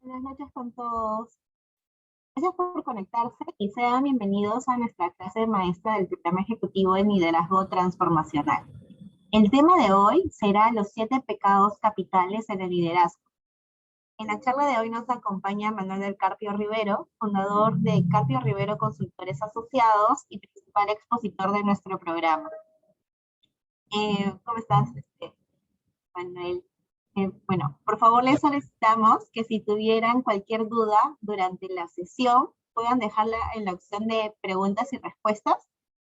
Buenas noches con todos. Gracias por conectarse y sean bienvenidos a nuestra clase maestra del programa ejecutivo de liderazgo transformacional. El tema de hoy será los 7 pecados capitales en el liderazgo. En la charla de hoy nos acompaña Manuel del Carpio Rivero, fundador de Carpio Rivero Consultores Asociados y principal expositor de nuestro programa. ¿Cómo estás, Manuel? Bueno, por favor les solicitamos que si tuvieran cualquier duda durante la sesión, puedan dejarla en la opción de preguntas y respuestas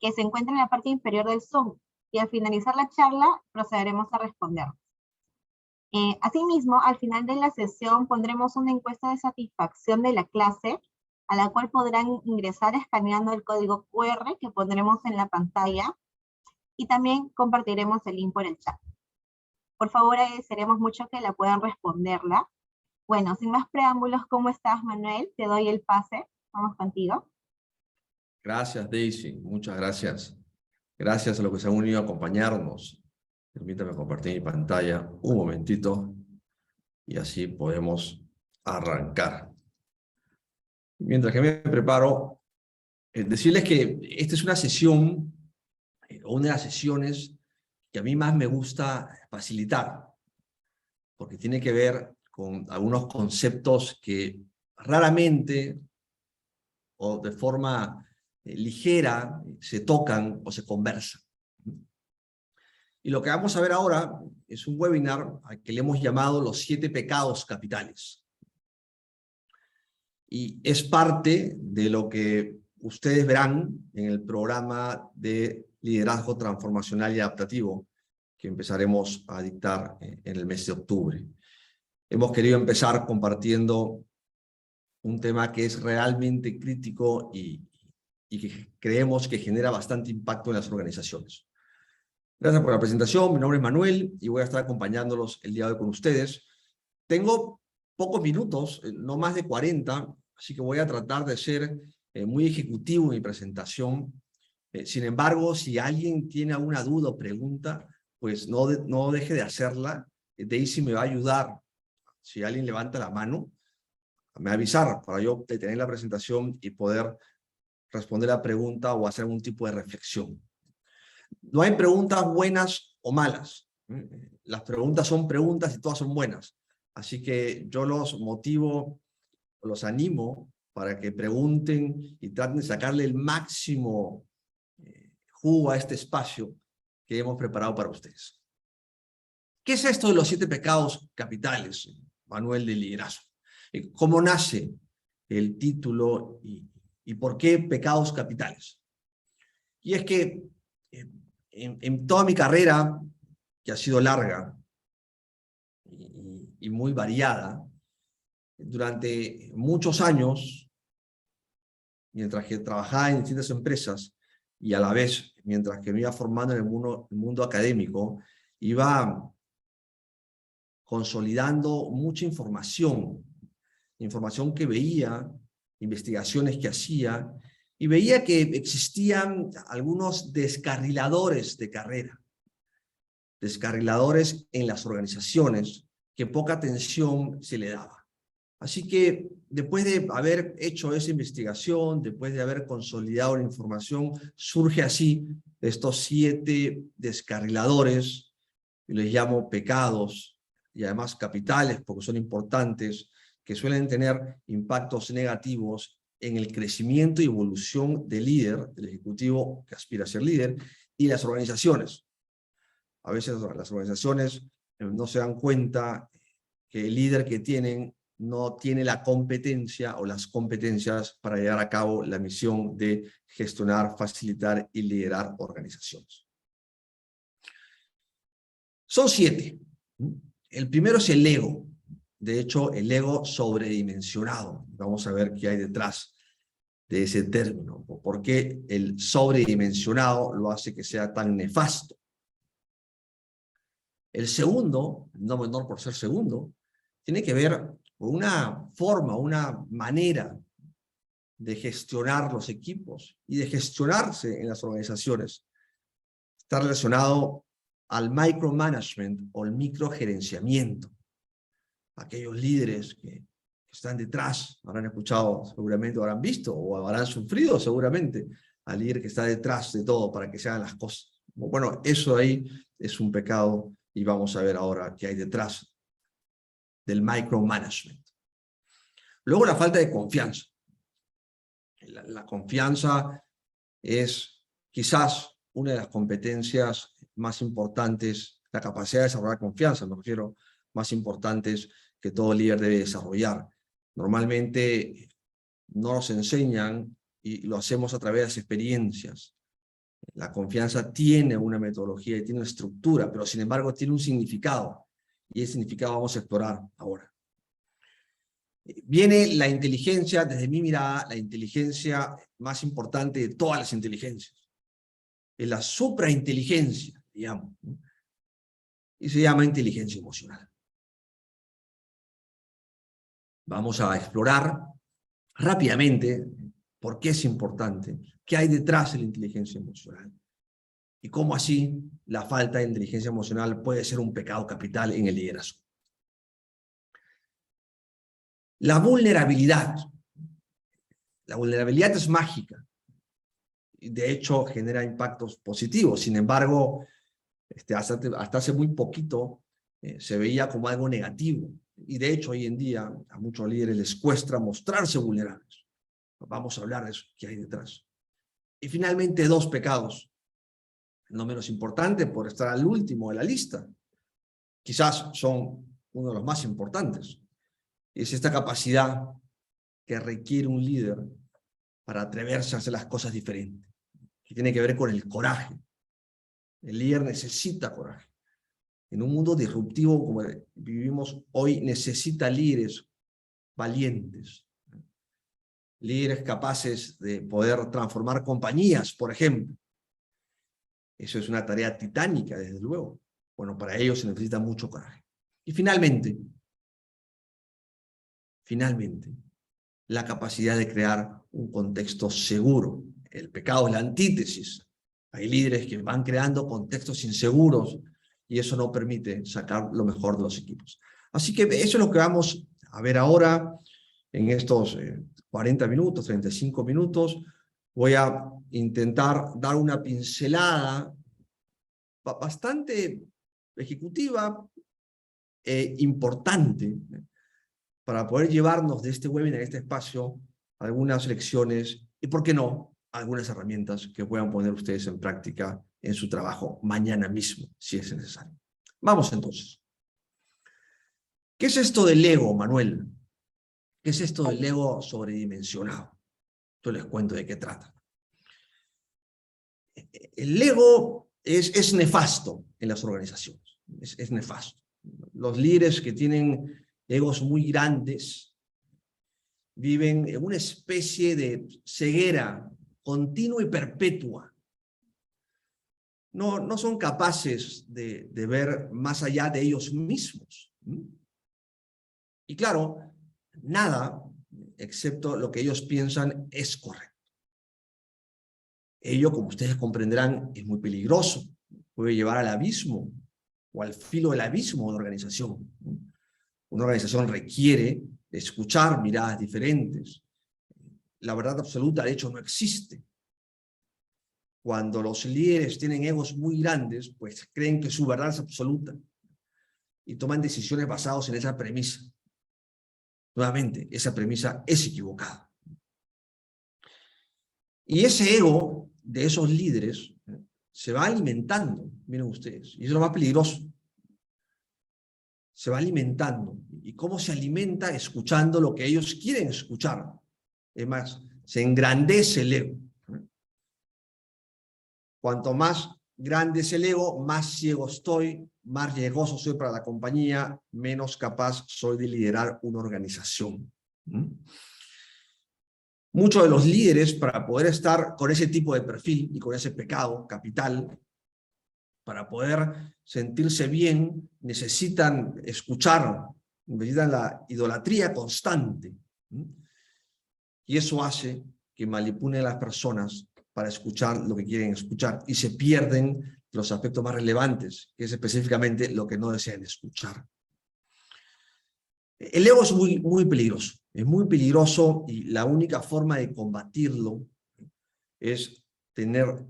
que se encuentra en la parte inferior del Zoom, y al finalizar la charla procederemos a responder. Asimismo, al final de la sesión pondremos una encuesta de satisfacción de la clase, a la cual podrán ingresar escaneando el código QR que pondremos en la pantalla, y también compartiremos el link por el chat. Por favor, agradeceremos mucho que la puedan responderla. Bueno, sin más preámbulos, ¿cómo estás, Manuel? Te doy el pase. Vamos contigo. Gracias, Daisy. Muchas gracias. Gracias a los que se han unido a acompañarnos. Permítame compartir mi pantalla un momentito y así podemos arrancar. Mientras que me preparo, decirles que esta es una sesión, o una de las sesiones que a mí más me gusta facilitar, porque tiene que ver con algunos conceptos que raramente o de forma ligera se tocan o se conversan. Y lo que vamos a ver ahora es un webinar al que le hemos llamado los 7 pecados capitales. Y es parte de lo que ustedes verán en el programa de liderazgo transformacional y adaptativo que empezaremos a dictar en el mes de octubre. Hemos querido empezar compartiendo un tema que es realmente crítico y que creemos que genera bastante impacto en las organizaciones. Gracias por la presentación. Mi nombre es Manuel y voy a estar acompañándolos el día de hoy con ustedes. Tengo pocos minutos, no más de 40, así que voy a tratar de ser muy ejecutivo en mi presentación. Sin embargo, si alguien tiene alguna duda o pregunta, pues no deje de hacerla. Daisy me va a ayudar. Si alguien levanta la mano, me va a avisar para yo detener la presentación y poder responder la pregunta o hacer algún tipo de reflexión. No hay preguntas buenas o malas. Las preguntas son preguntas y todas son buenas. Así que yo los motivo, los animo para que pregunten y traten de sacarle el máximo jugo a este espacio que hemos preparado para ustedes. ¿Qué es esto de los 7 pecados capitales, Manuel, del liderazgo? ¿Cómo nace el título y por qué pecados capitales? Y es que en toda mi carrera, que ha sido larga y muy variada, durante muchos años, mientras que trabajaba en distintas empresas y a la vez, mientras que me iba formando en el mundo académico, iba consolidando mucha información que veía, investigaciones que hacía, y veía que existían algunos descarriladores de carrera, descarriladores en las organizaciones que poca atención se le daba. Así que después de haber hecho esa investigación, después de haber consolidado la información, surge así estos 7 descarriladores, y les llamo pecados, y además capitales porque son importantes, que suelen tener impactos negativos en el crecimiento y evolución del líder, del ejecutivo que aspira a ser líder, y las organizaciones. A veces las organizaciones no se dan cuenta que el líder que tienen no tiene la competencia o las competencias para llevar a cabo la misión de gestionar, facilitar y liderar organizaciones. Son 7. El primero es el ego. De hecho, el ego sobredimensionado. Vamos a ver qué hay detrás de ese término. ¿Por qué el sobredimensionado lo hace que sea tan nefasto? El segundo, no menor por ser segundo, tiene que ver con una forma, una manera de gestionar los equipos y de gestionarse en las organizaciones. Está relacionado al micromanagement o el microgerenciamiento. Aquellos líderes que están detrás, habrán escuchado seguramente, o habrán visto, o habrán sufrido seguramente al líder que está detrás de todo para que se hagan las cosas. Bueno, eso ahí es un pecado y vamos a ver ahora qué hay detrás del micromanagement. Luego la falta de confianza. La confianza es quizás una de las competencias más importantes, la capacidad de desarrollar confianza, me refiero, más importantes que todo líder debe desarrollar. Normalmente no nos enseñan y lo hacemos a través de las experiencias. La confianza tiene una metodología y tiene una estructura, pero sin embargo tiene un significado. Y ese significado vamos a explorar ahora. Viene la inteligencia, desde mi mirada, la inteligencia más importante de todas las inteligencias. Es la suprainteligencia, digamos, ¿no? Y se llama inteligencia emocional. Vamos a explorar rápidamente por qué es importante, qué hay detrás de la inteligencia emocional y cómo así la falta de inteligencia emocional puede ser un pecado capital en el liderazgo. La vulnerabilidad es mágica y de hecho genera impactos positivos. Sin embargo, hasta hace muy poquito se veía como algo negativo. Y de hecho, hoy en día a muchos líderes les cuesta mostrarse vulnerables. Vamos a hablar de eso, qué hay detrás. Y finalmente, dos pecados, no menos importantes por estar al último de la lista. Quizás son uno de los más importantes. Es esta capacidad que requiere un líder para atreverse a hacer las cosas diferentes, que tiene que ver con el coraje. El líder necesita coraje. En un mundo disruptivo como vivimos hoy, necesita líderes valientes, líderes capaces de poder transformar compañías, por ejemplo. Eso es una tarea titánica, desde luego. Bueno, para ello se necesita mucho coraje. Y finalmente, la capacidad de crear un contexto seguro. El pecado es la antítesis. Hay líderes que van creando contextos inseguros y eso no permite sacar lo mejor de los equipos. Así que eso es lo que vamos a ver ahora en estos 40 minutos, 35 minutos. Voy a intentar dar una pincelada bastante ejecutiva e importante para poder llevarnos de este webinar, de este espacio, algunas lecciones y, ¿por qué no?, algunas herramientas que puedan poner ustedes en práctica en su trabajo mañana mismo, si es necesario. Vamos entonces. ¿Qué es esto del ego, Manuel? ¿Qué es esto del ego sobredimensionado? Yo les cuento de qué trata. El ego es nefasto en las organizaciones. Es nefasto. Los líderes que tienen egos muy grandes viven en una especie de ceguera continua y perpetua. No son capaces de ver más allá de ellos mismos. Y claro, nada, excepto lo que ellos piensan, es correcto. Ello, como ustedes comprenderán, es muy peligroso. Puede llevar al abismo o al filo del abismo de una organización. Una organización requiere escuchar miradas diferentes. La verdad absoluta, de hecho, no existe. Cuando los líderes tienen egos muy grandes, pues creen que su verdad es absoluta y toman decisiones basadas en esa premisa. Nuevamente, esa premisa es equivocada. Y ese ego de esos líderes se va alimentando, miren ustedes, y eso es lo más peligroso. Se va alimentando. ¿Y cómo se alimenta? Escuchando lo que ellos quieren escuchar. Es más, se engrandece el ego. Cuanto más grande es el ego, más ciego estoy, más riesgoso soy para la compañía, menos capaz soy de liderar una organización. Muchos de los líderes, para poder estar con ese tipo de perfil y con ese pecado capital, para poder sentirse bien, necesitan escuchar, necesitan la idolatría constante. Y eso hace que manipulen a las personas para escuchar lo que quieren escuchar y se pierden los aspectos más relevantes, que es específicamente lo que no desean escuchar. El ego es muy peligroso. Es muy peligroso y la única forma de combatirlo es tener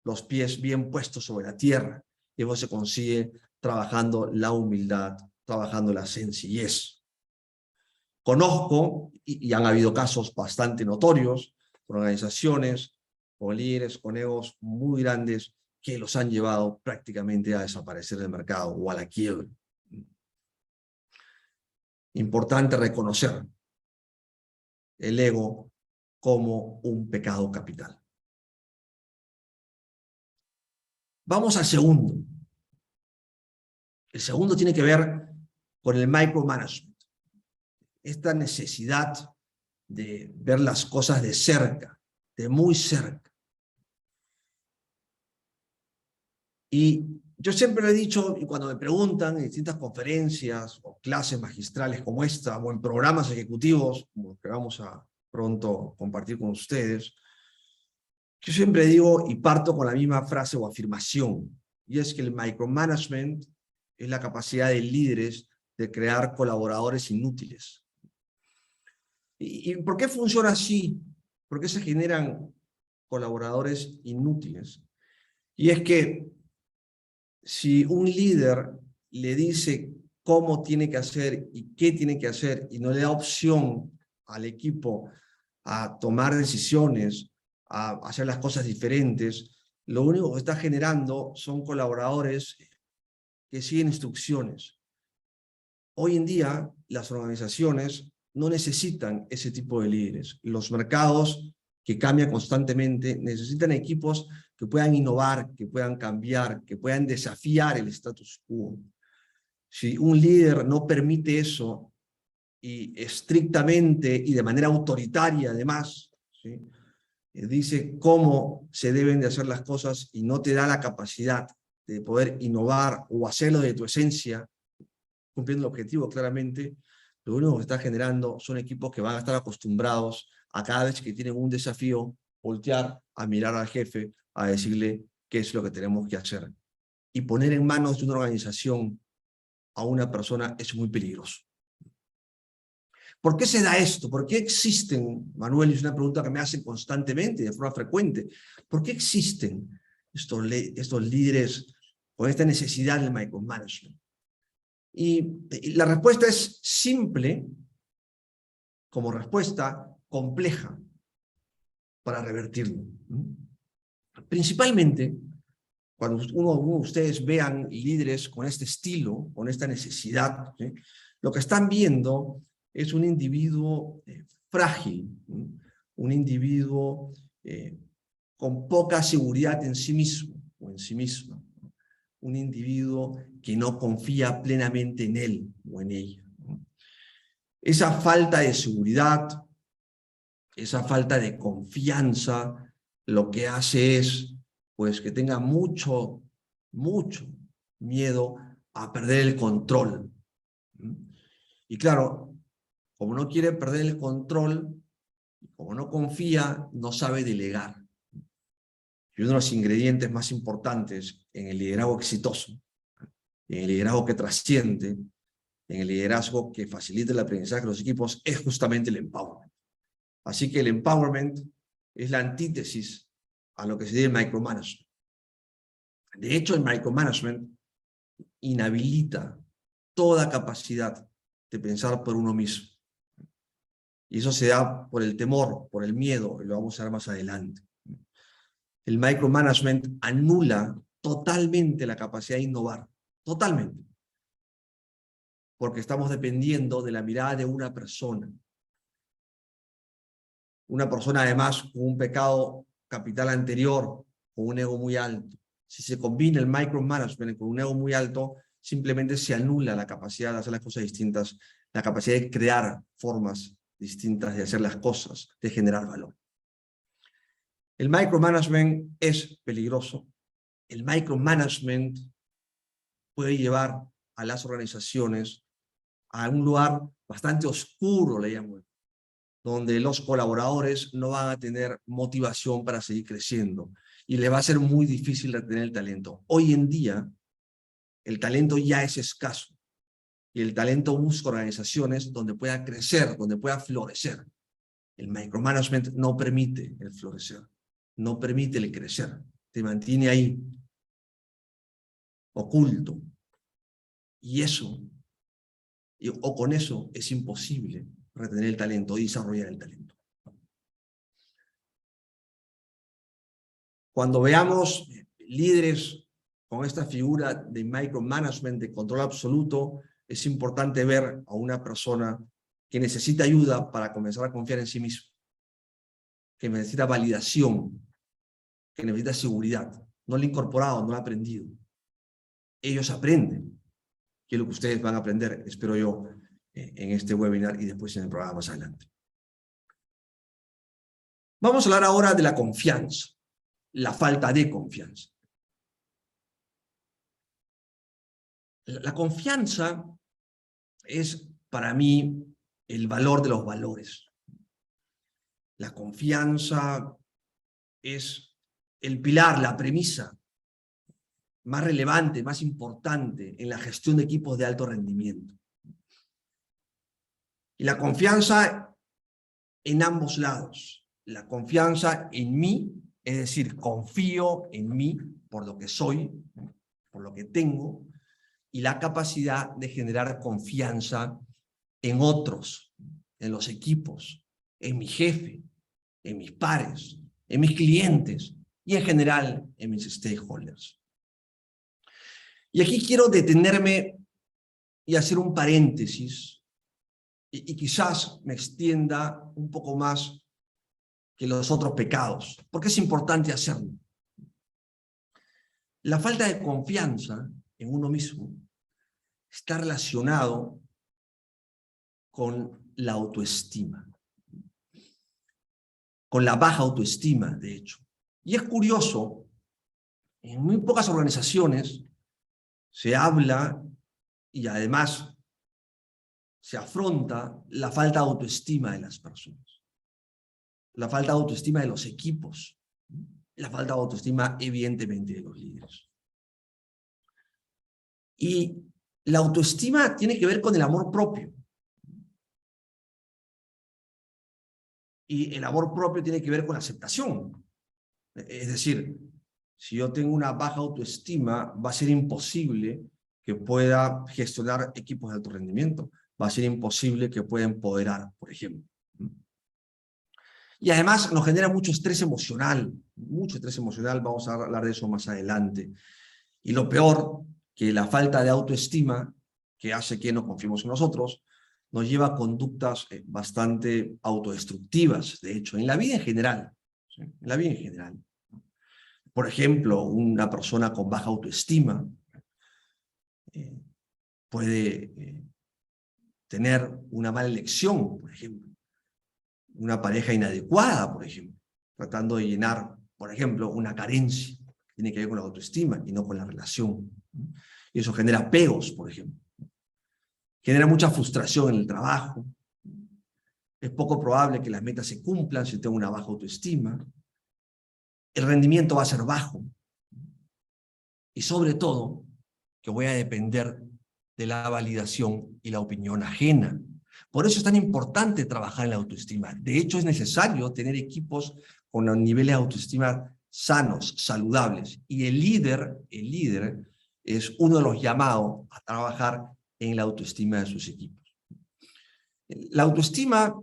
los pies bien puestos sobre la tierra. Y eso se consigue trabajando la humildad, trabajando la sencillez. Conozco, y han habido casos bastante notorios, con organizaciones, con líderes, con egos muy grandes que los han llevado prácticamente a desaparecer del mercado o a la quiebra. Importante reconocer el ego como un pecado capital. Vamos al segundo. El segundo tiene que ver con el micromanagement. Esta necesidad de ver las cosas de cerca, de muy cerca. Y yo siempre lo he dicho, y cuando me preguntan en distintas conferencias o clases magistrales como esta, o en programas ejecutivos, como los que vamos a pronto compartir con ustedes, yo siempre digo y parto con la misma frase o afirmación, y es que el micromanagement es la capacidad de líderes de crear colaboradores inútiles. ¿Y por qué funciona así? ¿Por qué se generan colaboradores inútiles? Y es que si un líder le dice cómo tiene que hacer y qué tiene que hacer y no le da opción al equipo a tomar decisiones, a hacer las cosas diferentes, lo único que está generando son colaboradores que siguen instrucciones. Hoy en día las organizaciones no necesitan ese tipo de líderes. Los mercados que cambian constantemente necesitan equipos que puedan innovar, que puedan cambiar, que puedan desafiar el status quo. Si un líder no permite eso y estrictamente y de manera autoritaria además, ¿sí?, dice cómo se deben de hacer las cosas y no te da la capacidad de poder innovar o hacerlo de tu esencia, cumpliendo el objetivo claramente, lo único que está generando son equipos que van a estar acostumbrados a cada vez que tienen un desafío, voltear a mirar al jefe, a decirle qué es lo que tenemos que hacer. Y poner en manos de una organización a una persona es muy peligroso. ¿Por qué se da esto? ¿Por qué existen, Manuel, y es una pregunta que me hacen constantemente, de forma frecuente, ¿por qué existen estos líderes con esta necesidad del micromanagement? Y la respuesta es simple, como respuesta compleja para revertirlo. Principalmente, cuando uno de ustedes vean líderes con este estilo, con esta necesidad, ¿sí?, lo que están viendo es un individuo frágil, ¿sí?, un individuo con poca seguridad en sí mismo o en sí misma, un individuo que no confía plenamente en él o en ella. Esa falta de seguridad, esa falta de confianza, lo que hace es pues que tenga mucho miedo a perder el control. Y claro, como no quiere perder el control, como no confía, no sabe delegar. Y uno de los ingredientes más importantes en el liderazgo exitoso, en el liderazgo que trasciende, en el liderazgo que facilita el aprendizaje de los equipos, es justamente el empowerment. Así que el empowerment es la antítesis a lo que se dice el micromanagement. De hecho, el micromanagement inhabilita toda capacidad de pensar por uno mismo. Y eso se da por el temor, por el miedo, y lo vamos a ver más adelante. El micromanagement anula totalmente la capacidad de innovar, totalmente. Porque estamos dependiendo de la mirada de una persona. Una persona además con un pecado capital anterior, con un ego muy alto. Si se combina el micromanagement con un ego muy alto, simplemente se anula la capacidad de hacer las cosas distintas, la capacidad de crear formas distintas de hacer las cosas, de generar valor. El micromanagement es peligroso. El micromanagement puede llevar a las organizaciones a un lugar bastante oscuro, le llamo, donde los colaboradores no van a tener motivación para seguir creciendo y le va a ser muy difícil retener el talento. Hoy en día, el talento ya es escaso. Y el talento busca organizaciones donde pueda crecer, donde pueda florecer. El micromanagement no permite el florecer, no permite el crecer. Te mantiene ahí, oculto. Y eso, o con eso, es imposible retener el talento y desarrollar el talento. Cuando veamos líderes con esta figura de micromanagement, de control absoluto, es importante ver a una persona que necesita ayuda para comenzar a confiar en sí mismo, que necesita validación, que necesita seguridad. No lo he incorporado, no lo ha aprendido. Ellos aprenden, que es lo que ustedes van a aprender, espero yo, en este webinar y después en el programa más adelante. Vamos a hablar ahora de la confianza, la falta de confianza. La confianza es para mí el valor de los valores. La confianza es el pilar, la premisa más relevante, más importante en la gestión de equipos de alto rendimiento. Y la confianza en ambos lados. La confianza en mí, es decir, confío en mí por lo que soy, por lo que tengo, y la capacidad de generar confianza en otros, en los equipos, en mi jefe, en mis pares, en mis clientes y en general en mis stakeholders. Y aquí quiero detenerme y hacer un paréntesis y quizás me extienda un poco más que los otros pecados, porque es importante hacerlo. La falta de confianza en uno mismo está relacionado con la autoestima, con la baja autoestima, de hecho. Y es curioso, en muy pocas organizaciones se habla y además se afronta la falta de autoestima de las personas, la falta de autoestima de los equipos, la falta de autoestima, evidentemente, de los líderes. Y la autoestima tiene que ver con el amor propio. Y el amor propio tiene que ver con la aceptación. Es decir, si yo tengo una baja autoestima, va a ser imposible que pueda gestionar equipos de alto rendimiento. Va a ser imposible que pueda empoderar, por ejemplo. Y además nos genera mucho estrés emocional. Vamos a hablar de eso más adelante. Y lo peor, que la falta de autoestima, que hace que no confiemos en nosotros, nos lleva a conductas bastante autodestructivas, de hecho, en la vida en general. ¿Sí? En la vida en general. Por ejemplo, una persona con baja autoestima puede tener una mala elección, por ejemplo. Una pareja inadecuada, por ejemplo, tratando de llenar, por ejemplo, una carencia que tiene que ver con la autoestima y no con la relación. Y eso genera apegos, por ejemplo. Genera mucha frustración en el trabajo. Es poco probable que las metas se cumplan si tengo una baja autoestima. El rendimiento va a ser bajo. Y sobre todo, que voy a depender de la validación y la opinión ajena. Por eso es tan importante trabajar en la autoestima. De hecho, es necesario tener equipos con niveles de autoestima sanos, saludables. Y el líder es uno de los llamados a trabajar en la autoestima de sus equipos. La autoestima,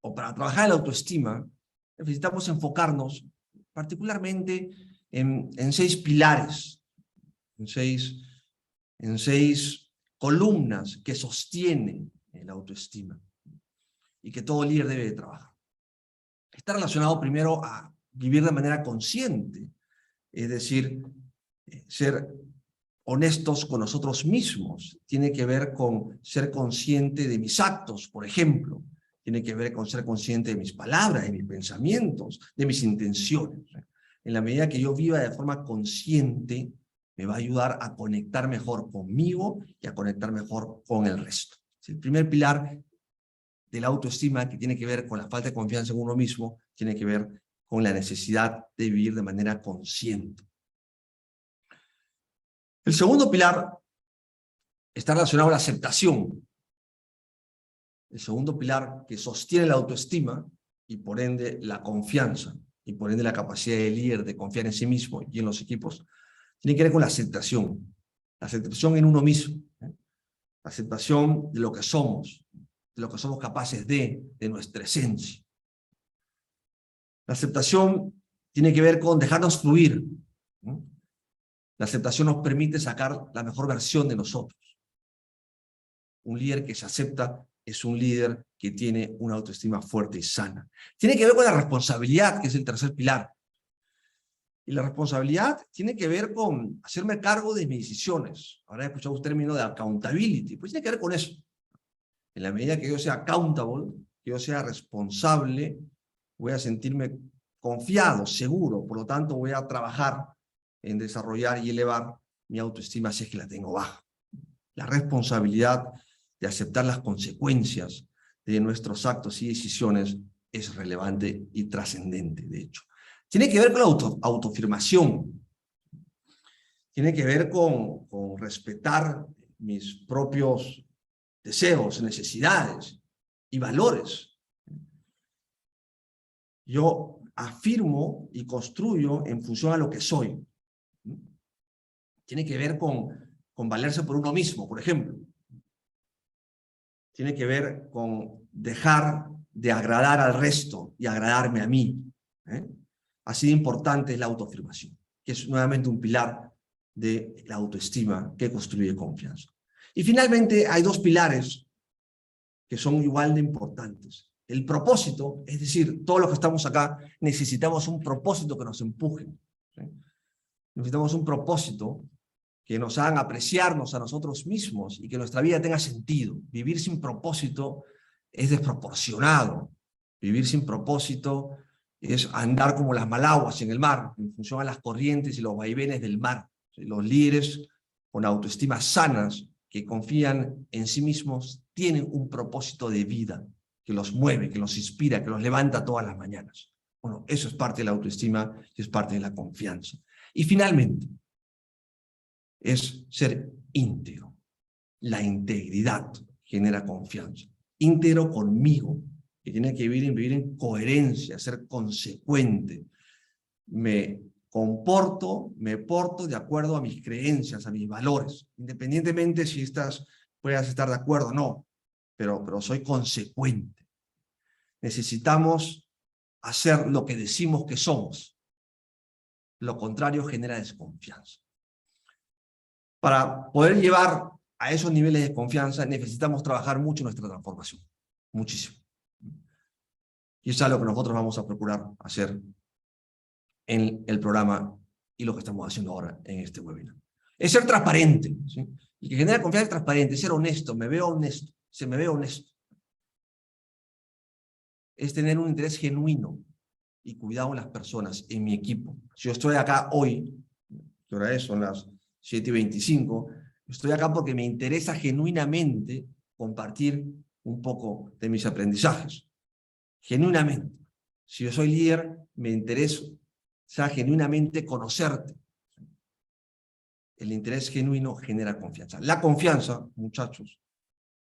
o para trabajar en la autoestima, necesitamos enfocarnos particularmente en 6 pilares, en seis columnas que sostienen la autoestima y que todo líder debe de trabajar. Está relacionado primero a vivir de manera consciente, es decir, ser honestos con nosotros mismos. Tiene que ver con ser consciente de mis actos, por ejemplo. Tiene que ver con ser consciente de mis palabras, de mis pensamientos, de mis intenciones. En la medida que yo viva de forma consciente, me va a ayudar a conectar mejor conmigo y a conectar mejor con el resto. El primer pilar de la autoestima, que tiene que ver con la falta de confianza en uno mismo, tiene que ver con la necesidad de vivir de manera consciente. El segundo pilar está relacionado a la aceptación. El segundo pilar que sostiene la autoestima y por ende la confianza y por ende la capacidad del líder de confiar en sí mismo y en los equipos, tiene que ver con la aceptación en uno mismo, ¿eh? La aceptación de lo que somos capaces de nuestra esencia. La aceptación tiene que ver con dejarnos fluir, ¿eh? La aceptación nos permite sacar la mejor versión de nosotros. Un líder que se acepta es un líder que tiene una autoestima fuerte y sana. Tiene que ver con la responsabilidad, que es el tercer pilar. Y la responsabilidad tiene que ver con hacerme cargo de mis decisiones. Ahora he escuchado un término de accountability, pues tiene que ver con eso. En la medida que yo sea accountable, que yo sea responsable, voy a sentirme confiado, seguro. Por lo tanto, voy a trabajar en desarrollar y elevar mi autoestima si es que la tengo baja. La responsabilidad de aceptar las consecuencias de nuestros actos y decisiones es relevante y trascendente, de hecho. Tiene que ver con la autoafirmación. Tiene que ver con respetar mis propios deseos, necesidades y valores. Yo afirmo y construyo en función a lo que soy. Tiene que ver con valerse por uno mismo, por ejemplo. Tiene que ver con dejar de agradar al resto y agradarme a mí, ¿eh? Así de importante es la autoafirmación, que es nuevamente un pilar de la autoestima que construye confianza. Y finalmente hay dos pilares que son igual de importantes. El propósito, es decir, todos los que estamos acá necesitamos un propósito que nos empuje, ¿sí? Necesitamos un propósito que nos hagan apreciarnos a nosotros mismos y que nuestra vida tenga sentido. Vivir sin propósito es desproporcionado. Vivir sin propósito es andar como las malaguas en el mar, en función a las corrientes y los vaivenes del mar. Los líderes con autoestimas sanas, que confían en sí mismos, tienen un propósito de vida que los mueve, que los inspira, que los levanta todas las mañanas. Bueno, eso es parte de la autoestima y es parte de la confianza. Y finalmente, es ser íntegro. La integridad genera confianza. Íntegro conmigo, que tiene que vivir en coherencia, ser consecuente. Me porto de acuerdo a mis creencias, a mis valores, independientemente si puedas estar de acuerdo o no, pero soy consecuente. Necesitamos hacer lo que decimos que somos. Lo contrario genera desconfianza. Para poder llevar a esos niveles de confianza necesitamos trabajar mucho nuestra transformación, muchísimo. Y eso es algo que nosotros vamos a procurar hacer en el programa y lo que estamos haciendo ahora en este webinar. Es ser transparente, ¿sí? Y que genera confianza es transparente, ser honesto, me veo honesto, se me ve honesto. Es tener un interés genuino y cuidado en las personas, en mi equipo. Si yo estoy acá hoy, ¿qué hora es? Son las 7:25, estoy acá porque me interesa genuinamente compartir un poco de mis aprendizajes. Genuinamente. Si yo soy líder, me interesa genuinamente conocerte. El interés genuino genera confianza. La confianza, muchachos,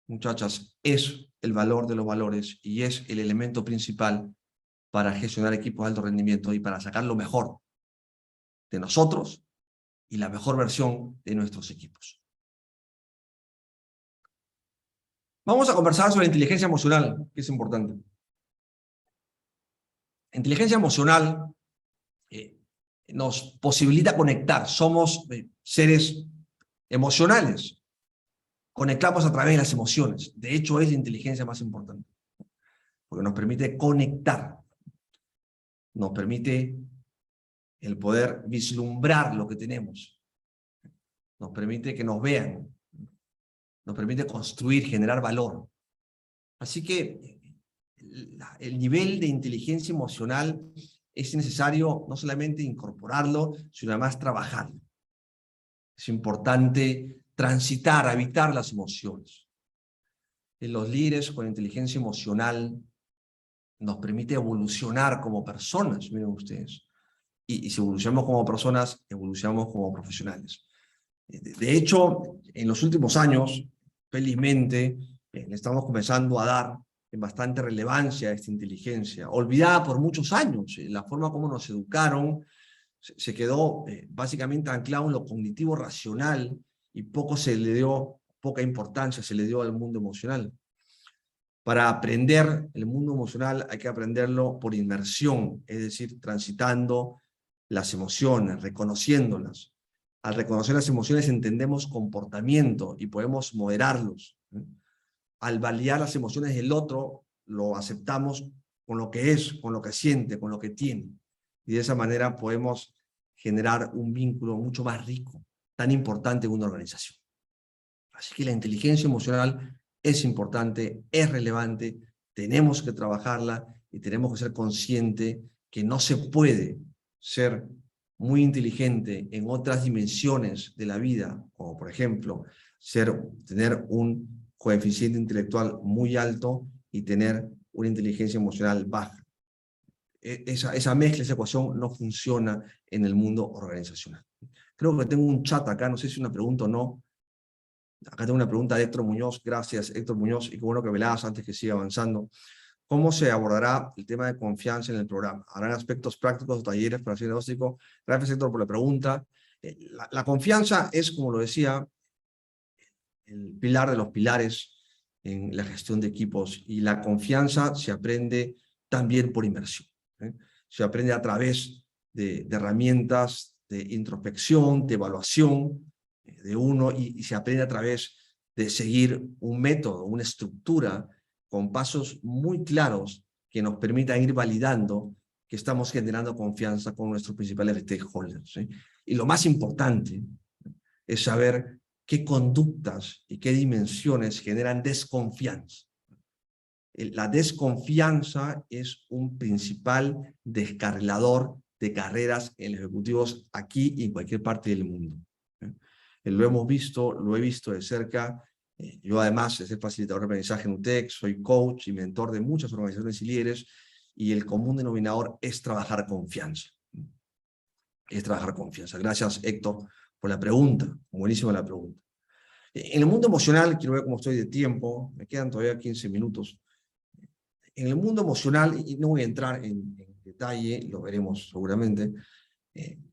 muchachas, es el valor de los valores y es el elemento principal para gestionar equipos de alto rendimiento y para sacar lo mejor de nosotros y la mejor versión de nuestros equipos. Vamos a conversar sobre inteligencia emocional, que es importante. Inteligencia emocional nos posibilita conectar. Somos seres emocionales. Conectamos a través de las emociones. De hecho, es la inteligencia más importante. Porque nos permite conectar. Nos permite el poder vislumbrar lo que tenemos. Nos permite que nos vean. Nos permite construir, generar valor. Así que el nivel de inteligencia emocional es necesario no solamente incorporarlo, sino además trabajarlo. Es importante transitar, habitar las emociones. Los líderes con inteligencia emocional nos permite evolucionar como personas, miren ustedes. Y si evolucionamos como personas, evolucionamos como profesionales. De hecho, en los últimos años, felizmente, le estamos comenzando a dar bastante relevancia a esta inteligencia, olvidada por muchos años. La forma como nos educaron se quedó básicamente anclado en lo cognitivo racional y poca importancia se le dio al mundo emocional. Para aprender el mundo emocional hay que aprenderlo por inmersión, es decir, transitando las emociones, reconociéndolas. Al reconocer las emociones entendemos comportamiento y podemos moderarlos. Al validar las emociones del otro, lo aceptamos con lo que es, con lo que siente, con lo que tiene. Y de esa manera podemos generar un vínculo mucho más rico, tan importante en una organización. Así que la inteligencia emocional es importante, es relevante, tenemos que trabajarla y tenemos que ser conscientes que no se puede ser muy inteligente en otras dimensiones de la vida, como por ejemplo tener un coeficiente intelectual muy alto y tener una inteligencia emocional baja. Esa mezcla, esa ecuación no funciona en el mundo organizacional. Creo que tengo un chat acá, no sé si es una pregunta o no. Acá tengo una pregunta de Héctor Muñoz. Gracias, Héctor Muñoz, y qué bueno que me la hagas antes que siga avanzando. ¿Cómo se abordará el tema de confianza en el programa? ¿Habrán aspectos prácticos o talleres para hacer diagnóstico? Gracias, Héctor, por la pregunta. La confianza es, como lo decía, el pilar de los pilares en la gestión de equipos, y la confianza se aprende también por inmersión. Se aprende a través de herramientas de introspección, de evaluación de uno, y se aprende a través de seguir un método, una estructura con pasos muy claros que nos permitan ir validando que estamos generando confianza con nuestros principales stakeholders. Y lo más importante es saber qué conductas y qué dimensiones generan desconfianza. La desconfianza es un principal descarrilador de carreras en los ejecutivos aquí y en cualquier parte del mundo. Lo he visto de cerca. Yo, además de ser facilitador de aprendizaje en UTEC, soy coach y mentor de muchas organizaciones y líderes, y el común denominador es trabajar confianza. Es trabajar confianza. Gracias, Héctor, por la pregunta. Buenísima la pregunta. En el mundo emocional, quiero ver cómo estoy de tiempo, me quedan todavía 15 minutos. En el mundo emocional, y no voy a entrar en detalle, lo veremos seguramente,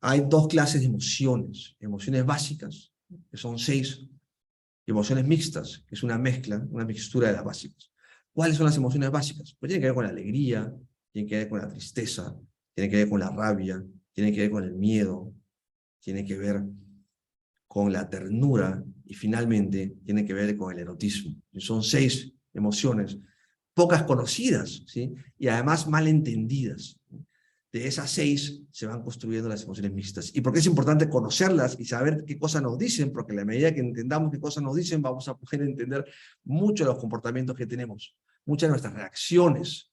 hay dos clases de emociones. Emociones básicas, que son 6, y emociones mixtas, que es una mezcla, una mixtura de las básicas. ¿Cuáles son las emociones básicas? Pues tienen que ver con la alegría, tienen que ver con la tristeza, tienen que ver con la rabia, tienen que ver con el miedo, tienen que ver con la ternura, y finalmente tiene que ver con el erotismo. Son 6 emociones, pocas conocidas, ¿sí? Y además mal entendidas. De esas 6 se van construyendo las emociones mixtas. ¿Y por qué es importante conocerlas y saber qué cosas nos dicen? Porque a la medida que entendamos qué cosas nos dicen, vamos a poder entender mucho de los comportamientos que tenemos, muchas de nuestras reacciones,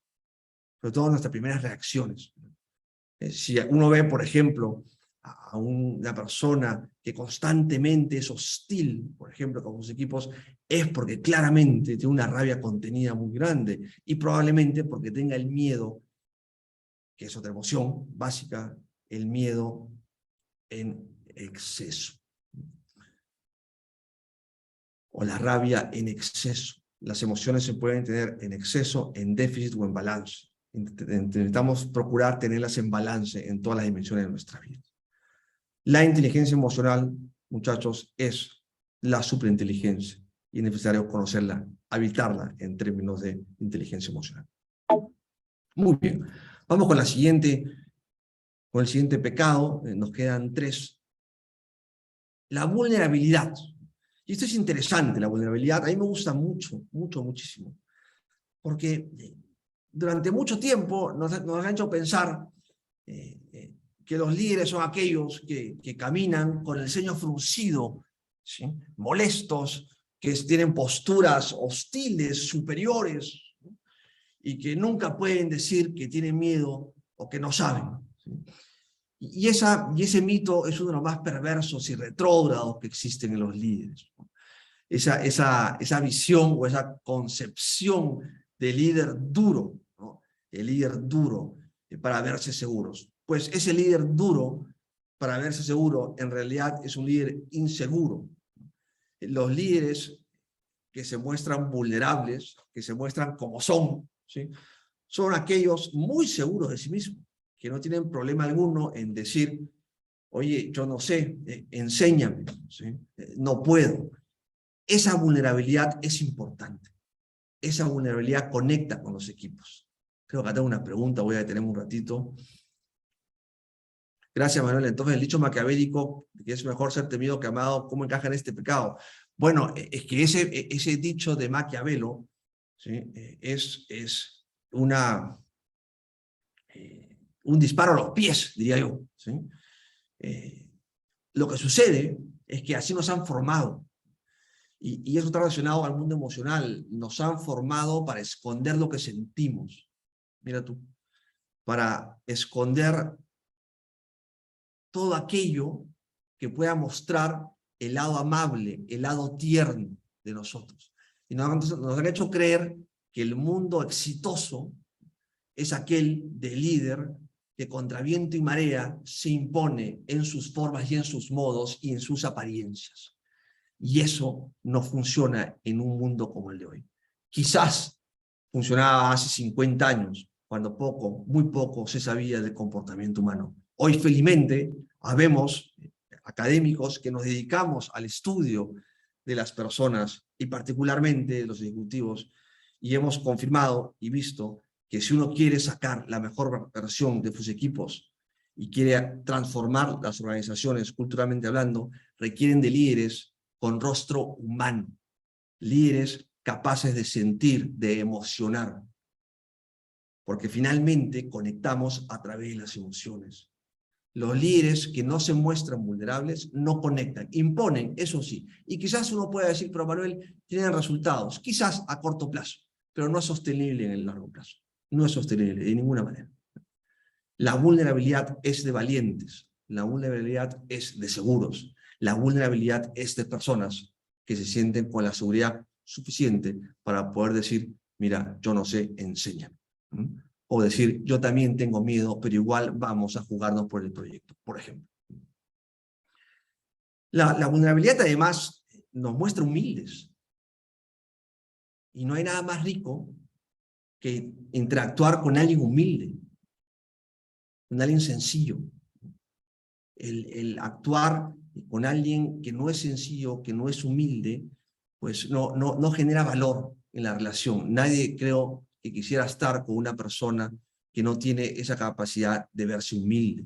sobre todo nuestras primeras reacciones. Si uno ve, por ejemplo, a una persona que constantemente es hostil, por ejemplo, con sus equipos, es porque claramente tiene una rabia contenida muy grande, y probablemente porque tenga el miedo, que es otra emoción básica, el miedo en exceso. O la rabia en exceso. Las emociones se pueden tener en exceso, en déficit o en balance. Intentamos procurar tenerlas en balance en todas las dimensiones de nuestra vida. La inteligencia emocional, muchachos, es la superinteligencia, y es necesario conocerla, habitarla en términos de inteligencia emocional. Muy bien, vamos con el siguiente pecado. Nos quedan 3. La vulnerabilidad. Y esto es interesante, la vulnerabilidad. A mí me gusta muchísimo, porque durante mucho tiempo nos han hecho pensar que los líderes son aquellos que caminan con el ceño fruncido, ¿sí? Molestos, que tienen posturas hostiles, superiores, ¿sí? Y que nunca pueden decir que tienen miedo o que no saben, ¿sí? Y ese mito es uno de los más perversos y retrógrados que existen en los líderes, ¿no? Esa visión o esa concepción de líder duro, ¿no? El líder duro para verse seguros. Pues ese líder duro para verse seguro, en realidad es un líder inseguro. Los líderes que se muestran vulnerables, que se muestran como son, ¿sí? Son aquellos muy seguros de sí mismos, que no tienen problema alguno en decir, oye, yo no sé, enséñame, ¿sí? No puedo. Esa vulnerabilidad es importante. Esa vulnerabilidad conecta con los equipos. Creo que acá tengo una pregunta, voy a detenerme un ratito. Gracias, Manuel. Entonces, el dicho maquiavélico, que es mejor ser temido que amado, ¿cómo encaja en este pecado? Bueno, es que ese dicho de Maquiavelo, ¿sí? Es un disparo a los pies, diría yo, ¿sí? Lo que sucede es que así nos han formado. Y eso está relacionado al mundo emocional. Nos han formado para esconder lo que sentimos. Mira tú, para esconder todo aquello que pueda mostrar el lado amable, el lado tierno de nosotros. Y nos han hecho creer que el mundo exitoso es aquel de líder que contra viento y marea se impone en sus formas y en sus modos y en sus apariencias. Y eso no funciona en un mundo como el de hoy. Quizás funcionaba hace 50 años, cuando muy poco se sabía del comportamiento humano. Hoy, felizmente, habemos académicos que nos dedicamos al estudio de las personas y particularmente de los ejecutivos, y hemos confirmado y visto que si uno quiere sacar la mejor versión de sus equipos y quiere transformar las organizaciones culturalmente hablando, requieren de líderes con rostro humano, líderes capaces de sentir, de emocionar, porque finalmente conectamos a través de las emociones. Los líderes que no se muestran vulnerables no conectan, imponen, eso sí, y quizás uno pueda decir, pero Manuel, tienen resultados, quizás a corto plazo, pero no es sostenible en el largo plazo, no es sostenible de ninguna manera. La vulnerabilidad es de valientes, la vulnerabilidad es de seguros, la vulnerabilidad es de personas que se sienten con la seguridad suficiente para poder decir, mira, yo no sé, enséñame. O decir, yo también tengo miedo, pero igual vamos a jugarnos por el proyecto, por ejemplo. La vulnerabilidad además nos muestra humildes. Y no hay nada más rico que interactuar con alguien humilde, con alguien sencillo. El actuar con alguien que no es sencillo, que no es humilde, pues no genera valor en la relación. Nadie, creo, que quisiera estar con una persona que no tiene esa capacidad de verse humilde.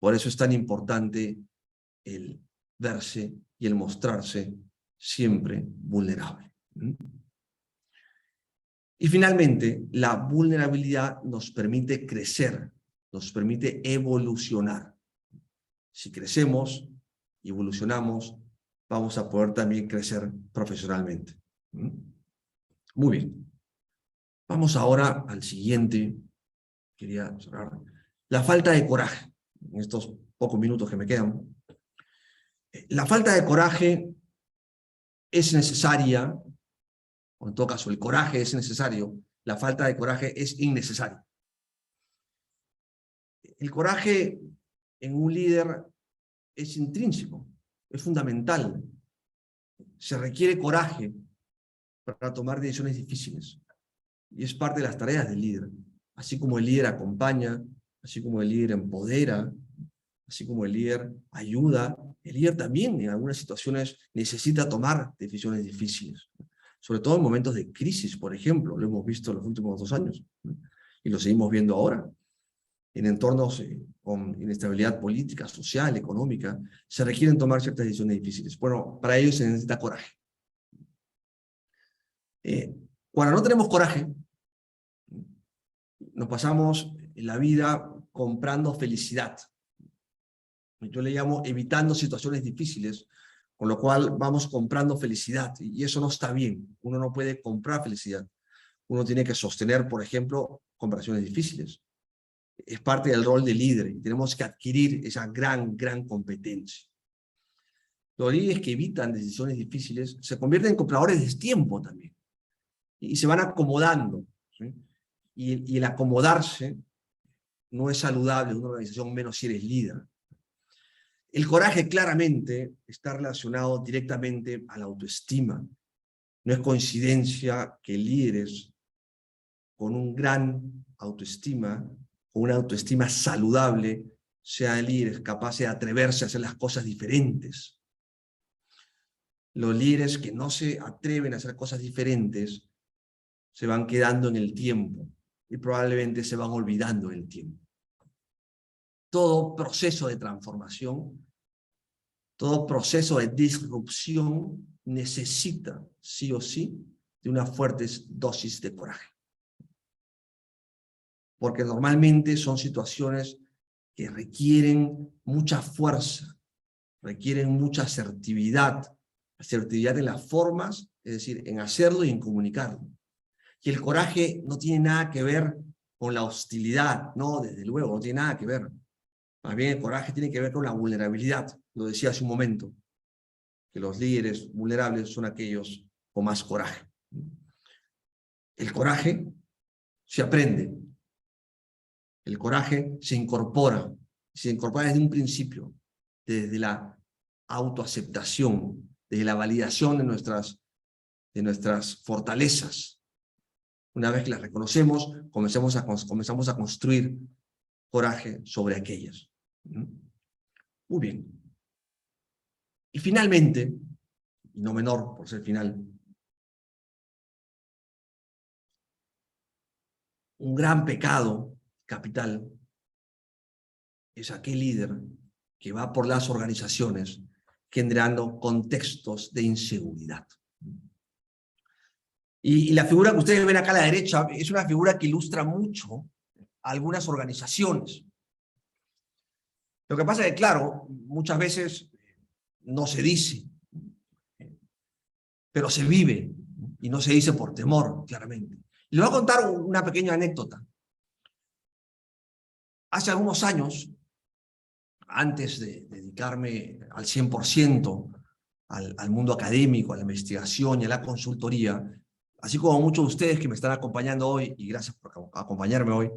Por eso es tan importante el verse y el mostrarse siempre vulnerable. Y finalmente, la vulnerabilidad nos permite crecer, nos permite evolucionar. Si crecemos y evolucionamos, vamos a poder también crecer profesionalmente. Muy bien. Vamos ahora al siguiente. Quería cerrar. La falta de coraje. En estos pocos minutos que me quedan. La falta de coraje es necesaria, o en todo caso el coraje es necesario, la falta de coraje es innecesaria. El coraje en un líder es intrínseco, es fundamental. Se requiere coraje para tomar decisiones difíciles. Y es parte de las tareas del líder. Así como el líder acompaña, así como el líder empodera, así como el líder ayuda, el líder también en algunas situaciones necesita tomar decisiones difíciles. Sobre todo en momentos de crisis, por ejemplo, lo hemos visto en los últimos 2 años, y lo seguimos viendo ahora. En entornos con inestabilidad política, social, económica, se requieren tomar ciertas decisiones difíciles. Bueno, para ello se necesita coraje. Cuando no tenemos coraje, nos pasamos la vida comprando felicidad. Yo le llamo evitando situaciones difíciles, con lo cual vamos comprando felicidad, y eso no está bien. Uno no puede comprar felicidad. Uno tiene que sostener, por ejemplo, conversaciones difíciles. Es parte del rol de líder y tenemos que adquirir esa gran competencia. Los líderes que evitan decisiones difíciles se convierten en compradores de tiempo también y se van acomodando, ¿sí? Y el acomodarse no es saludable en una organización, menos si eres líder. El coraje claramente está relacionado directamente a la autoestima. No es coincidencia que líderes con un gran autoestima, con una autoestima saludable, sean líderes capaces de atreverse a hacer las cosas diferentes. Los líderes que no se atreven a hacer cosas diferentes se van quedando en el tiempo y probablemente se van olvidando en el tiempo. Todo proceso de transformación, todo proceso de disrupción necesita, sí o sí, de una fuerte dosis de coraje. Porque normalmente son situaciones que requieren mucha fuerza, requieren mucha asertividad en las formas, es decir, en hacerlo y en comunicarlo. Y el coraje no tiene nada que ver con la hostilidad, no, desde luego, no tiene nada que ver. Más bien el coraje tiene que ver con la vulnerabilidad. Lo decía hace un momento, que los líderes vulnerables son aquellos con más coraje. El coraje se aprende. El coraje se incorpora desde un principio, desde la autoaceptación, desde la validación de nuestras fortalezas. Una vez que las reconocemos, comenzamos a construir coraje sobre aquellas. Muy bien. Y finalmente, y no menor por ser final, un gran pecado capital es aquel líder que va por las organizaciones generando contextos de inseguridad. Y la figura que ustedes ven acá a la derecha es una figura que ilustra mucho a algunas organizaciones. Lo que pasa es que, claro, muchas veces no se dice, pero se vive, y no se dice por temor, claramente. Y les voy a contar una pequeña anécdota. Hace algunos años, antes de dedicarme al 100% al mundo académico, a la investigación y a la consultoría, así como muchos de ustedes que me están acompañando hoy, y gracias por acompañarme hoy,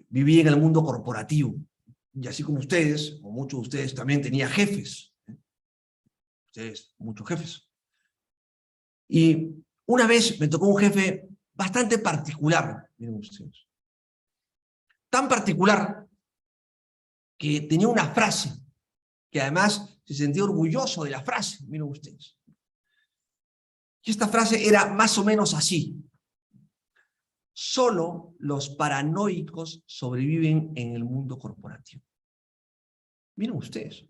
viví en el mundo corporativo. Y así como ustedes, o muchos de ustedes, también tenía jefes. Ustedes, muchos jefes. Y una vez me tocó un jefe bastante particular, miren ustedes. Tan particular que tenía una frase, que además se sentía orgulloso de la frase, miren ustedes. Y esta frase era más o menos así: solo los paranoicos sobreviven en el mundo corporativo. Miren ustedes.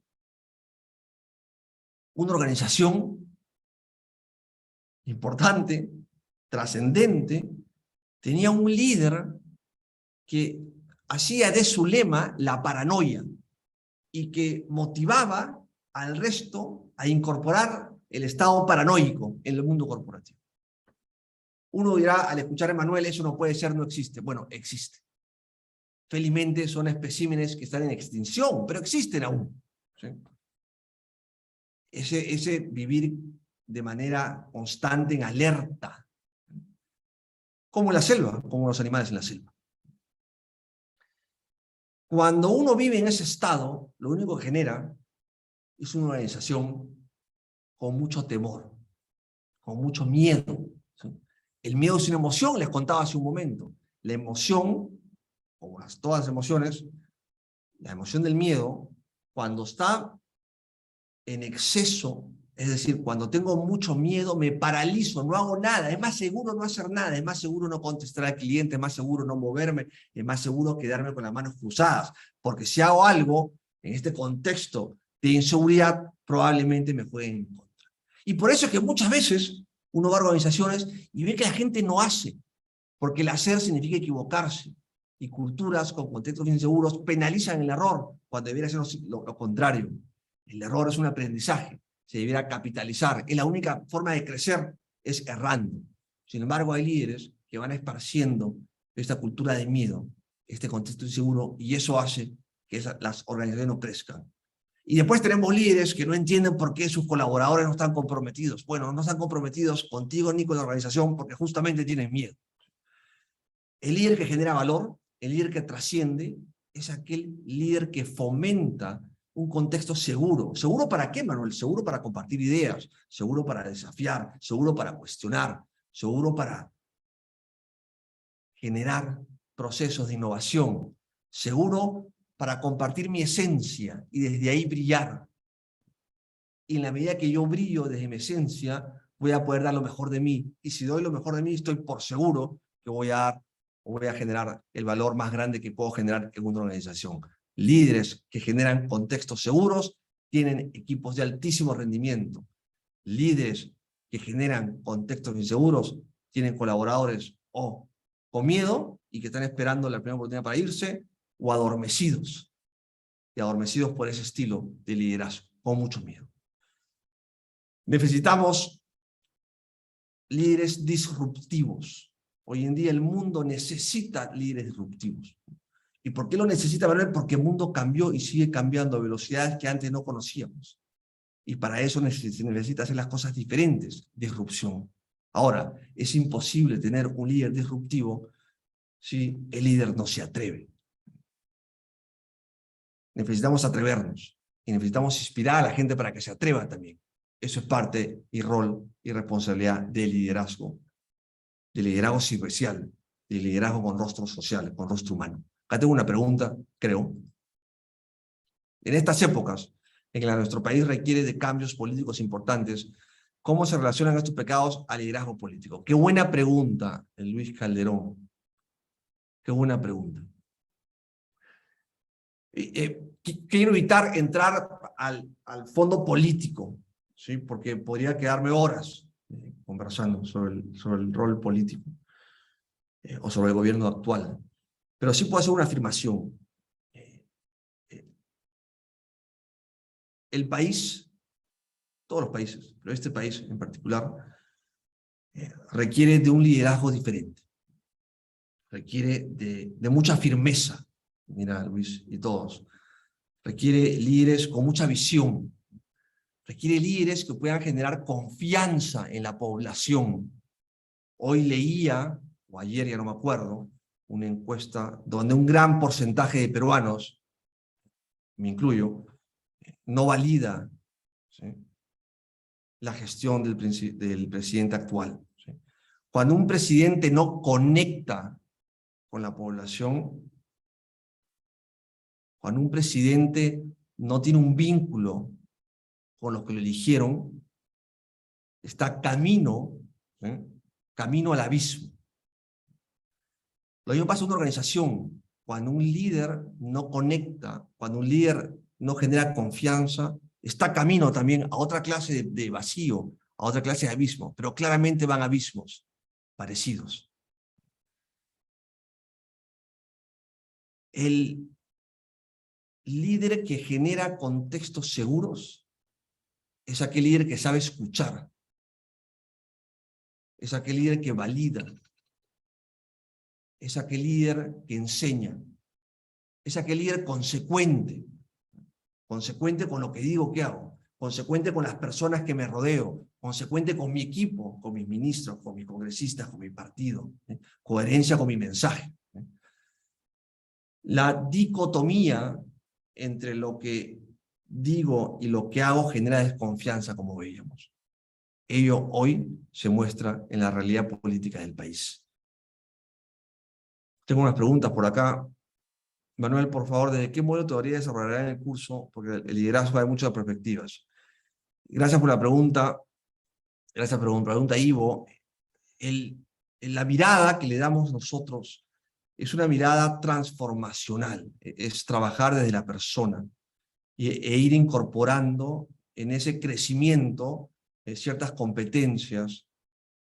Una organización importante, trascendente, tenía un líder que hacía de su lema la paranoia y que motivaba al resto a incorporar el estado paranoico en el mundo corporativo. Uno dirá, al escuchar a Emanuel, eso no puede ser, no existe. Bueno, existe. Felizmente son especímenes que están en extinción, pero existen aún. ¿Sí? Ese vivir de manera constante, en alerta, como en la selva, como los animales en la selva. Cuando uno vive en ese estado, lo único que genera es una organización con mucho temor, con mucho miedo. ¿Sí? El miedo es una emoción, les contaba hace un momento. La emoción, como todas las emociones, la emoción del miedo, cuando está en exceso, es decir, cuando tengo mucho miedo, me paralizo, no hago nada. Es más seguro no hacer nada, es más seguro no contestar al cliente, es más seguro no moverme, es más seguro quedarme con las manos cruzadas. Porque si hago algo en este contexto de inseguridad, probablemente me jueguen en contra. Y por eso es que muchas veces uno va a organizaciones y ve que la gente no hace, porque el hacer significa equivocarse. Y culturas con contextos inseguros penalizan el error, cuando debería ser lo contrario. El error es un aprendizaje, se debiera capitalizar. Es la única forma de crecer, es errando. Sin embargo, hay líderes que van esparciendo esta cultura de miedo, este contexto inseguro, y eso hace que las organizaciones no crezcan. Y después tenemos líderes que no entienden por qué sus colaboradores no están comprometidos. Bueno, no están comprometidos contigo ni con la organización porque justamente tienen miedo. El líder que genera valor, el líder que trasciende, es aquel líder que fomenta un contexto seguro. ¿Seguro para qué, Manuel? Seguro para compartir ideas, seguro para desafiar, seguro para cuestionar, seguro para generar procesos de innovación, seguro para compartir mi esencia y desde ahí brillar. Y en la medida que yo brillo desde mi esencia, voy a poder dar lo mejor de mí. Y si doy lo mejor de mí, estoy por seguro que voy a dar o voy a generar el valor más grande que puedo generar en una organización. Líderes que generan contextos seguros tienen equipos de altísimo rendimiento. Líderes que generan contextos inseguros tienen colaboradores o con miedo y que están esperando la primera oportunidad para irse, o adormecidos. Y adormecidos por ese estilo de liderazgo, con mucho miedo. Necesitamos líderes disruptivos. Hoy en día el mundo necesita líderes disruptivos. ¿Y por qué lo necesita, Manuel? Porque el mundo cambió y sigue cambiando a velocidades que antes no conocíamos. Y para eso se necesita hacer las cosas diferentes, disrupción. Ahora, es imposible tener un líder disruptivo si el líder no se atreve. Necesitamos atrevernos y necesitamos inspirar a la gente para que se atreva también. Eso es parte y rol y responsabilidad del liderazgo servicial, del liderazgo con rostro social, con rostro humano. Acá tengo una pregunta, creo. En estas épocas en que nuestro país requiere de cambios políticos importantes, ¿cómo se relacionan estos pecados al liderazgo político? Qué buena pregunta, Luis Calderón. Qué buena pregunta. Quiero evitar entrar al fondo político, ¿sí? Porque podría quedarme horas conversando sobre el rol político o sobre el gobierno actual. Pero sí puedo hacer una afirmación. El país, todos los países, pero este país en particular, requiere de un liderazgo diferente. Requiere de mucha firmeza. Mira, Luis y todos. Requiere líderes con mucha visión. Requiere líderes que puedan generar confianza en la población. Hoy leía, o ayer ya no me acuerdo, una encuesta donde un gran porcentaje de peruanos, me incluyo, no valida, ¿sí?, la gestión del presidente actual, ¿sí? Cuando un presidente no conecta con la población, cuando un presidente no tiene un vínculo con los que lo eligieron, está camino al abismo. Lo mismo pasa en una organización. Cuando un líder no conecta, cuando un líder no genera confianza, está camino también a otra clase de vacío, a otra clase de abismo, pero claramente van abismos parecidos. El líder que genera contextos seguros es aquel líder que sabe escuchar, es aquel líder que valida, es aquel líder que enseña, es aquel líder consecuente con lo que digo que hago, consecuente con las personas que me rodeo, consecuente con mi equipo, con mis ministros, con mis congresistas, con mi partido, coherencia con mi mensaje. La dicotomía entre lo que digo y lo que hago genera desconfianza, como veíamos. Ello hoy se muestra en la realidad política del país. Tengo unas preguntas por acá. Manuel, por favor, ¿desde qué modo todavía desarrollará en el curso? Porque el liderazgo hay muchas perspectivas. Gracias por la pregunta. Gracias por la pregunta, Ivo. La mirada que le damos nosotros es una mirada transformacional. Es trabajar desde la persona e ir incorporando en ese crecimiento ciertas competencias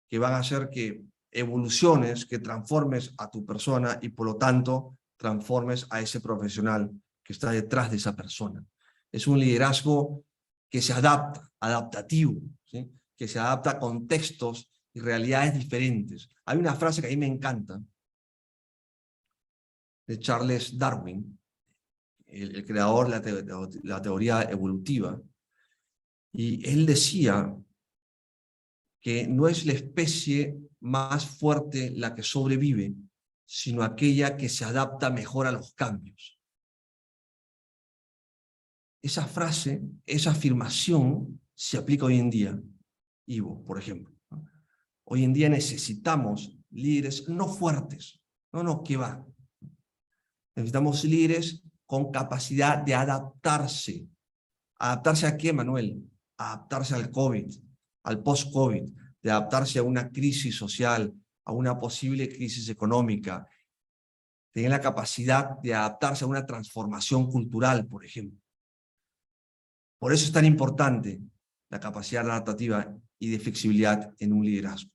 que van a hacer que evoluciones, que transformes a tu persona y por lo tanto transformes a ese profesional que está detrás de esa persona. Es un liderazgo que se adapta, adaptativo, ¿sí?, que se adapta a contextos y realidades diferentes. Hay una frase que a mí me encanta, de Charles Darwin, el creador de la teoría evolutiva, y él decía que no es la especie más fuerte la que sobrevive, sino aquella que se adapta mejor a los cambios. esa frase, esa afirmación se aplica hoy en día, Ivo, por ejemplo, ¿no? Hoy en día necesitamos líderes no fuertes, no, ¿qué va? Necesitamos líderes con capacidad de adaptarse. ¿Adaptarse a qué, Manuel? Adaptarse al COVID, al post-COVID, de adaptarse a una crisis social, a una posible crisis económica, tener la capacidad de adaptarse a una transformación cultural, por ejemplo. Por eso es tan importante la capacidad adaptativa y de flexibilidad en un liderazgo.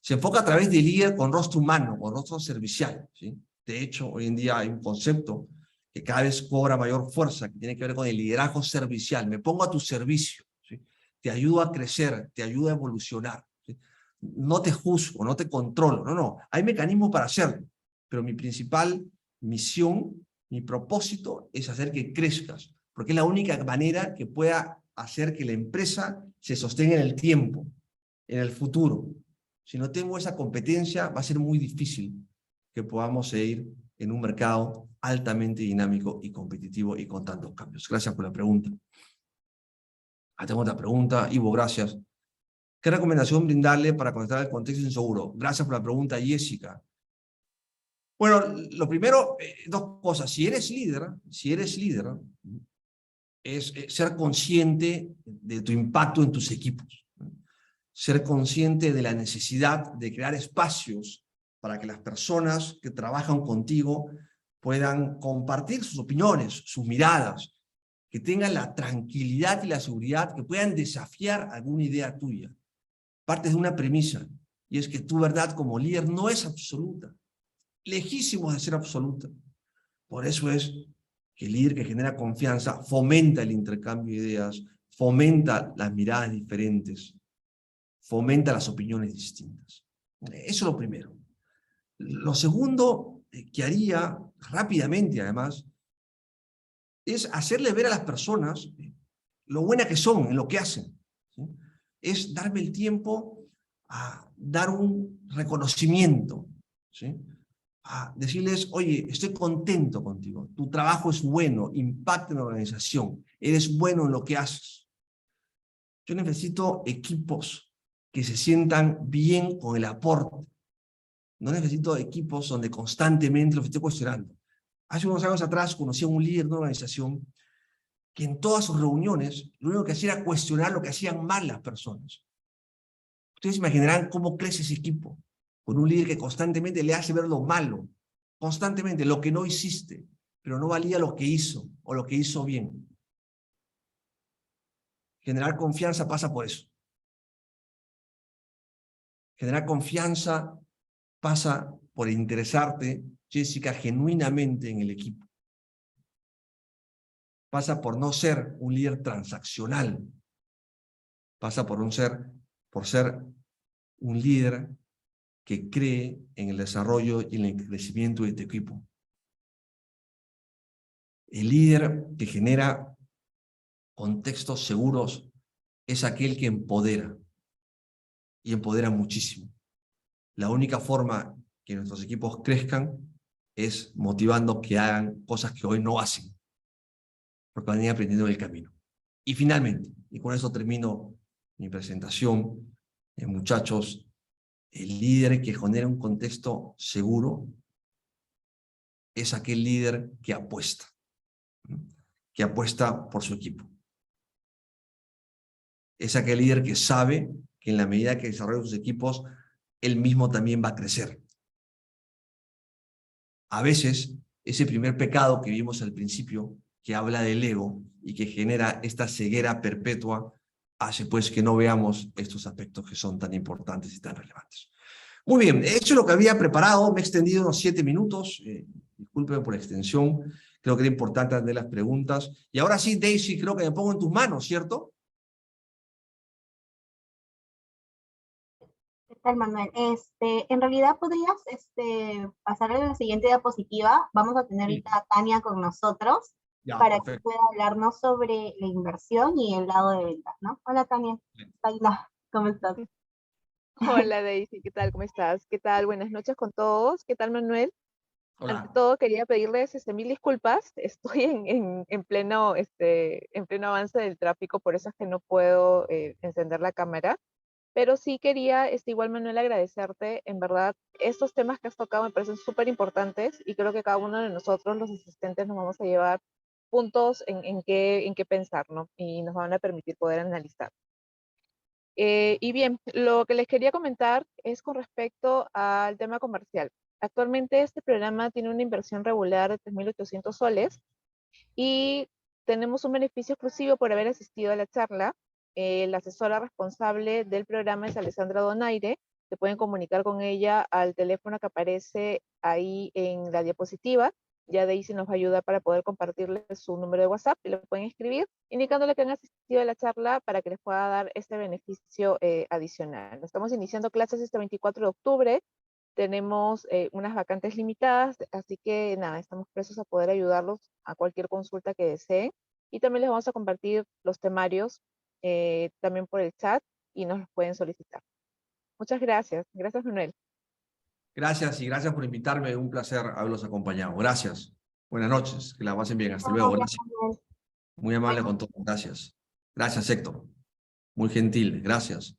Se enfoca a través del líder con rostro humano, con rostro servicial, ¿sí? De hecho, hoy en día hay un concepto que cada vez cobra mayor fuerza, que tiene que ver con el liderazgo servicial. Me pongo a tu servicio, ¿sí? Te ayudo a crecer, te ayudo a evolucionar, ¿sí? No te juzgo, no te controlo, no. Hay mecanismos para hacerlo, pero mi principal misión, mi propósito es hacer que crezcas, porque es la única manera que pueda hacer que la empresa se sostenga en el tiempo, en el futuro. Si no tengo esa competencia, va a ser muy difícil que podamos seguir en un mercado altamente dinámico y competitivo y con tantos cambios. Gracias por la pregunta. Tengo otra pregunta. Ivo, gracias. ¿Qué recomendación brindarle para conectar el contexto inseguro? Gracias por la pregunta, Jessica. Bueno, lo primero, dos cosas. Si eres líder, es ser consciente de tu impacto en tus equipos. Ser consciente de la necesidad de crear espacios para que las personas que trabajan contigo puedan compartir sus opiniones, sus miradas, que tengan la tranquilidad y la seguridad, que puedan desafiar alguna idea tuya. Partes de una premisa, y es que tu verdad como líder no es absoluta. Lejísimos de ser absoluta. Por eso es que el líder que genera confianza fomenta el intercambio de ideas, fomenta las miradas diferentes, fomenta las opiniones distintas. Eso es lo primero. Lo segundo que haría rápidamente, además, es hacerle ver a las personas lo buenas que son en lo que hacen, ¿sí? Es darme el tiempo a dar un reconocimiento, ¿sí? A decirles, oye, estoy contento contigo, tu trabajo es bueno, impacta en la organización, eres bueno en lo que haces. Yo necesito equipos que se sientan bien con el aporte. No necesito equipos donde constantemente los esté cuestionando. Hace unos años atrás conocí a un líder de una organización que en todas sus reuniones lo único que hacía era cuestionar lo que hacían mal las personas. Ustedes imaginarán cómo crece ese equipo, con un líder que constantemente le hace ver lo malo, constantemente lo que no hiciste, pero no valía lo que hizo o lo que hizo bien. Generar confianza pasa por eso. Generar confianza pasa por interesarte, Jessica, genuinamente en el equipo. Pasa por no ser un líder transaccional. Pasa por ser un líder que cree en el desarrollo y en el crecimiento de tu equipo. El líder que genera contextos seguros es aquel que empodera, y empodera muchísimo. La única forma que nuestros equipos crezcan es motivando que hagan cosas que hoy no hacen, porque van a ir aprendiendo en el camino. Y finalmente, y con eso termino mi presentación, muchachos, el líder que genera un contexto seguro es aquel líder que apuesta por su equipo. Es aquel líder que sabe que en la medida que desarrolla sus equipos, él mismo también va a crecer. A veces, ese primer pecado que vimos al principio, que habla del ego y que genera esta ceguera perpetua, hace pues que no veamos estos aspectos que son tan importantes y tan relevantes. Muy bien, he hecho lo que había preparado, me he extendido unos 7 minutos, discúlpeme por la extensión, creo que era importante atender las preguntas. Y ahora sí, Daisy, creo que me pongo en tus manos, ¿cierto? ¿Qué tal, Manuel? En realidad podrías pasar a la siguiente diapositiva. Vamos a tener Sí. ahorita a Tania con nosotros Ya, para que perfecto. pueda hablarnos sobre la inversión y el lado de ventas, ¿no? Hola, Tania. Hola, ¿cómo estás? Hola Daisy, ¿qué tal? ¿Cómo estás? ¿Qué tal? Buenas noches con todos. ¿Qué tal, Manuel? Ante Hola. todo, quería pedirles 1000 disculpas. Estoy en pleno avance del tráfico, por eso es que no puedo encender la cámara. Pero sí quería, igual, Manuel, agradecerte. En verdad, estos temas que has tocado me parecen súper importantes y creo que cada uno de nosotros, los asistentes, nos vamos a llevar puntos en qué pensar, ¿no? Y nos van a permitir poder analizar. Y bien, lo que les quería comentar es con respecto al tema comercial. Actualmente este programa tiene una inversión regular de 3.800 soles y tenemos un beneficio exclusivo por haber asistido a la charla. La asesora responsable del programa es Alessandra Donaire. Se pueden comunicar con ella al teléfono que aparece ahí en la diapositiva. Ya Daisy nos va a ayudar para poder compartirles su número de WhatsApp y lo pueden escribir, indicándole que han asistido a la charla para que les pueda dar este beneficio adicional. Estamos iniciando clases este 24 de octubre. Tenemos unas vacantes limitadas, así que nada, estamos presos a poder ayudarlos a cualquier consulta que deseen. Y también les vamos a compartir los temarios también por el chat y nos los pueden solicitar. Muchas gracias. Gracias, Manuel. Gracias y gracias por invitarme. Un placer haberlos acompañado. Gracias. Buenas noches. Que la pasen bien. Hasta luego. Gracias, Gracias. Manuel. Muy amable con todos. Gracias. Gracias, Héctor. Muy gentil. Gracias.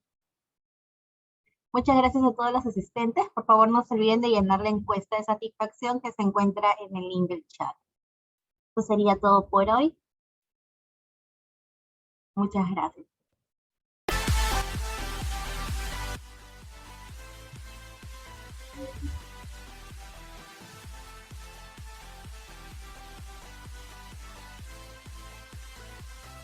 Muchas gracias a todos los asistentes. Por favor, no se olviden de llenar la encuesta de satisfacción que se encuentra en el link del chat. Eso sería todo por hoy. Muchas gracias.